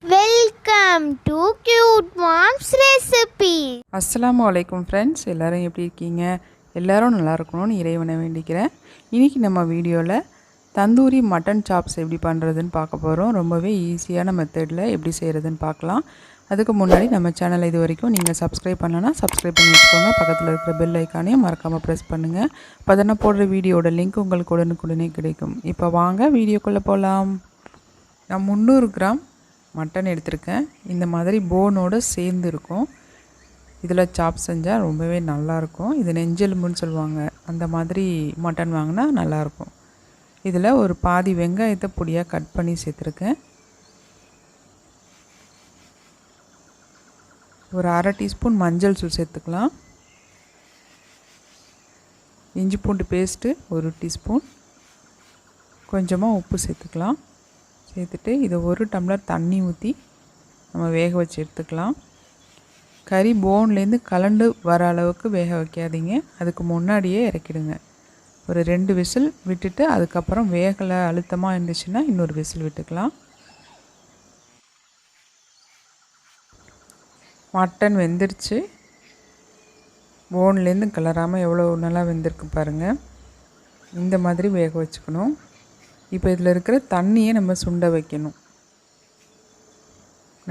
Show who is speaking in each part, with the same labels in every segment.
Speaker 1: Welcome to cute moms recipe.
Speaker 2: அஸ்ஸலாமு அலைக்கும் friends, எல்லோரும் எப்படி இருக்கீங்க? எல்லோரும் நல்லா இருக்கணும்னு இறைவனை வேண்டிக்கிறேன். இன்றைக்கி நம்ம வீடியோவில் தந்தூரி மட்டன் சாப்ஸ் எப்படி பண்ணுறதுன்னு பார்க்க போகிறோம். ரொம்பவே ஈஸியான மெத்தடில் எப்படி செய்கிறதுன்னு பார்க்கலாம். அதுக்கு முன்னாடி நம்ம சேனலை இது வரைக்கும் நீங்கள் சப்ஸ்கிரைப் பண்ணலன்னா சப்ஸ்கிரைப் பண்ணி வச்சுக்கோங்க. பக்கத்தில் இருக்கிற பெல் ஐக்கானையும் மறக்காமல் ப்ரெஸ் பண்ணுங்கள். அப்போ தானே போடுற வீடியோட லிங்க் உங்களுக்கு உடனுக்குடனே கிடைக்கும். இப்போ வாங்க வீடியோக்குள்ளே போகலாம். நான் 300 கிராம் மட்டன் எடுத்திருக்கேன். இந்த மாதிரி போனோடு சேர்ந்து இருக்கும். இதில் சாப் செஞ்சால் ரொம்பவே நல்லாயிருக்கும். இது நெஞ்செலும்புன்னு சொல்லுவாங்க. அந்த மாதிரி மட்டன் வாங்கினா நல்லாயிருக்கும். இதில் ஒரு பாதி வெங்காயத்தை பொடியாக கட் பண்ணி சேர்த்துருக்கேன். ஒரு அரை டீஸ்பூன் மஞ்சள் தூள் சேர்த்துக்கலாம். இஞ்சி பூண்டு பேஸ்ட்டு ஒரு டீஸ்பூன். கொஞ்சமாக உப்பு சேர்த்துக்கலாம். சேர்த்துட்டு இதை ஒரு டம்ளர் தண்ணி ஊற்றி நம்ம வேக வச்சு எடுத்துக்கலாம். கறி போன்லேருந்து கலண்டு வர அளவுக்கு வேக வைக்காதீங்க. அதுக்கு முன்னாடியே இறக்கிடுங்க. ஒரு 2 விசில் விட்டுட்டு அதுக்கப்புறம் வேகலை அழுத்தமாக இருந்துச்சுன்னா இன்னொரு விசில் விட்டுக்கலாம். மட்டன் வெந்துருச்சு. போன்லேருந்து கலராமல் எவ்வளோ நல்லா வெந்திருக்கு பாருங்கள். இந்த மாதிரி வேக வச்சுக்கணும். இப்போ இதில் இருக்கிற தண்ணியை நம்ம சுண்ட வைக்கணும்.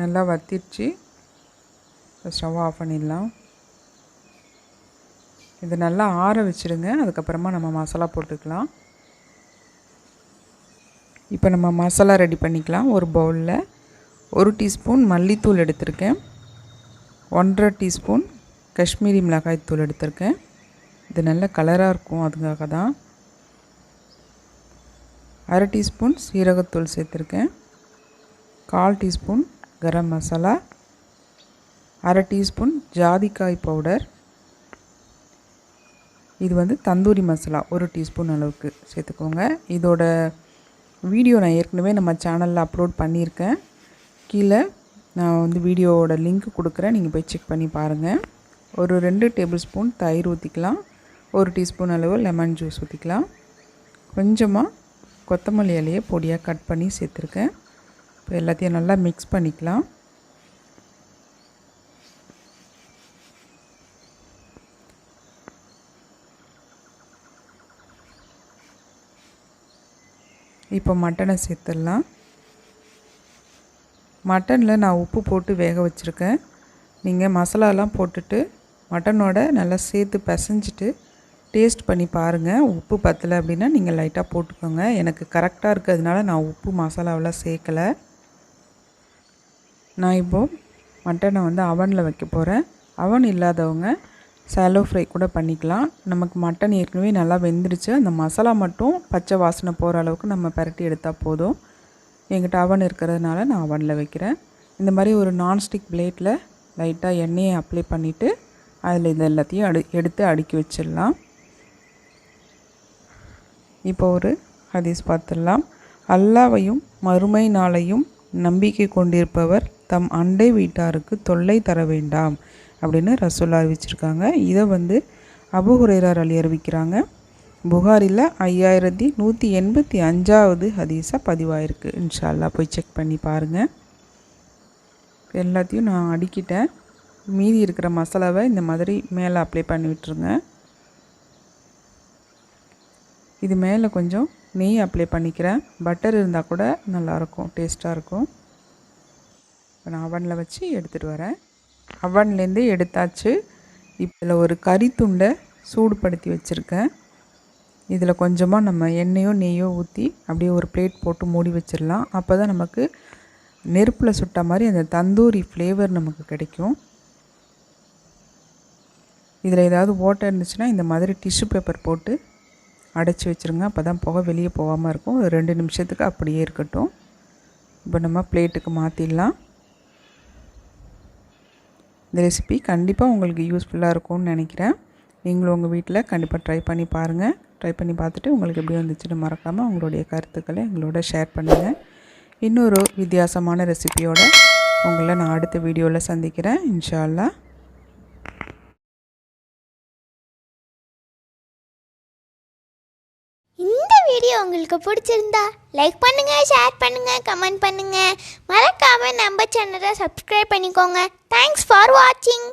Speaker 2: நல்லா வத்திடுச்சு. ஸ்டவ் ஆஃப் பண்ணிடலாம். இதை நல்லா ஆற வச்சுடுங்க. அதுக்கப்புறமா நம்ம மசாலா போட்டுக்கலாம். இப்போ நம்ம மசாலா ரெடி பண்ணிக்கலாம். ஒரு பவுலில் 1 டீஸ்பூன் மல்லித்தூள் எடுத்திருக்கேன். 1.5 டீஸ்பூன் காஷ்மீரி மிளகாய் தூள் எடுத்திருக்கேன். இது நல்ல கலராக இருக்கும், அதுக்காக தான். 1/2 டீஸ்பூன் சீரகத்தூள் சேர்த்துருக்கேன். 1/4 டீஸ்பூன் கரம் மசாலா, 1/2 டீஸ்பூன் ஜாதிக்காய் பவுடர். இது தந்தூரி மசாலா 1 டீஸ்பூன் அளவுக்கு சேர்த்துக்கோங்க. இதோட வீடியோ நான் ஏற்கனவே நம்ம சேனலில் அப்லோட் பண்ணியிருக்கேன். கீழே நான் வீடியோவோட லிங்க் கொடுக்குறேன், நீங்கள் போய் செக் பண்ணி பாருங்கள். ஒரு 2 டேபிள் ஸ்பூன் தயிர் ஊற்றிக்கலாம். 1 டீஸ்பூன் அளவு லெமன் ஜூஸ் ஊற்றிக்கலாம். கொஞ்சமாக கொத்தமல்லி இலையை பொடியாக கட் பண்ணி சேர்த்துருக்கேன். இப்போ எல்லாத்தையும் நல்லா மிக்ஸ் பண்ணிக்கலாம். இப்போ மட்டனை சேர்த்துடலாம். மட்டனில் நான் உப்பு போட்டு வேக வச்சுருக்கேன். நீங்கள் மசாலாலாம் போட்டுட்டு மட்டனோட நல்லா சேர்த்து பிசைஞ்சிட்டு டேஸ்ட் பண்ணி பாருங்கள். உப்பு பத்தலை அப்படின்னா நீங்கள் லைட்டாக போட்டுக்கோங்க. எனக்கு கரெக்டாக இருக்கிறதுனால நான் உப்பு மசாலாவெலாம் சேர்க்கலை. நான் இப்போது மட்டனை அவனில் வைக்க போகிறேன். அவன் இல்லாதவங்க சாலோ ஃப்ரை கூட பண்ணிக்கலாம். நமக்கு மட்டன் ஏற்கனவே நல்லா வெந்துருச்சு. அந்த மசாலா மட்டும் பச்சை வாசனை போகிற அளவுக்கு நம்ம பரட்டி எடுத்தால் போதும். என்கிட்ட அவன் இருக்கிறதுனால நான் அவனில் வைக்கிறேன். இந்த மாதிரி ஒரு நான்ஸ்டிக் பிளேட்டில் லைட்டாக எண்ணெயை அப்ளை பண்ணிவிட்டு அதில் இது எல்லாத்தையும் எடுத்து அடுக்கி வச்சிடலாம். இப்போ ஒரு ஹதீஸ் பார்த்துடலாம். அல்லாஹ்வையும் மறுமை நாளையும் நம்பிக்கை கொண்டிருப்பவர் தம் அண்டை வீட்டாருக்கு தொல்லை தர வேண்டாம் அப்படின்னு ரசூல் அறிவிச்சிருக்காங்க. இதை அபூ ஹுரைரா அறிவிக்கிறாங்க. புகாரில் 5185வது ஹதீஸாக பதிவாயிருக்கு. இன்ஷா அல்லாஹ் போய் செக் பண்ணி பாருங்கள். எல்லாத்தையும் நான் அடுக்கிட்டேன். மீதி இருக்கிற மசாலாவை இந்த மாதிரி மேலே அப்ளை பண்ணி விட்டுருங்க. இது மேலே கொஞ்சம் நெய் அப்ளை பண்ணிக்கிறேன். பட்டர் இருந்தால் கூட நல்லாயிருக்கும், டேஸ்ட்டாக இருக்கும். இப்போ நான் அவனில் வச்சு எடுத்துகிட்டு வரேன். அவன்லேருந்து எடுத்தாச்சு. இப்போ இதில் ஒரு கறி துண்டை சூடுபடுத்தி வச்சுருக்கேன். இதில் கொஞ்சமாக நம்ம எண்ணெயோ நெய்யோ ஊற்றி அப்படியே ஒரு பிளேட் போட்டு மூடி வச்சிடலாம். அப்போ தான் நமக்கு நெருப்பில் சுட்ட மாதிரி அந்த தந்தூரி ஃப்ளேவர் நமக்கு கிடைக்கும். இதில் ஏதாவது ஓட்டை இருந்துச்சுன்னா இந்த மாதிரி டிஷ்யூ பேப்பர் போட்டு அடைச்சி வச்சுருங்க. அப்போ தான் புகை வெளியே போகாமல் இருக்கும். ஒரு 2 நிமிஷத்துக்கு அப்படியே இருக்கட்டும். இப்போ நம்ம பிளேட்டுக்கு மாற்றிடலாம். இந்த ரெசிபி கண்டிப்பாக உங்களுக்கு யூஸ்ஃபுல்லாக இருக்கும்னு நினைக்கிறேன். நீங்களும் உங்கள் வீட்டில் கண்டிப்பாக ட்ரை பண்ணி பாருங்கள். ட்ரை பண்ணி பார்த்துட்டு உங்களுக்கு எப்படி வந்துச்சுன்னு மறக்காமல் உங்களுடைய கருத்துக்களை எங்களோட ஷேர் பண்ணுங்கள். இன்னொரு வித்தியாசமான ரெசிபியோடு உங்களை நான் அடுத்த வீடியோவில் சந்திக்கிறேன். இன்ஷா அல்லாஹ்.
Speaker 1: வீடியோ உங்களுக்கு பிடிச்சிருந்தா லைக் பண்ணுங்கள், ஷேர் பண்ணுங்கள், கமெண்ட் பண்ணுங்கள். மறக்காமல் நம்ம சேனலை சப்ஸ்கிரைப் பண்ணிக்கோங்க. தேங்க்ஸ் ஃபார் வாட்சிங்.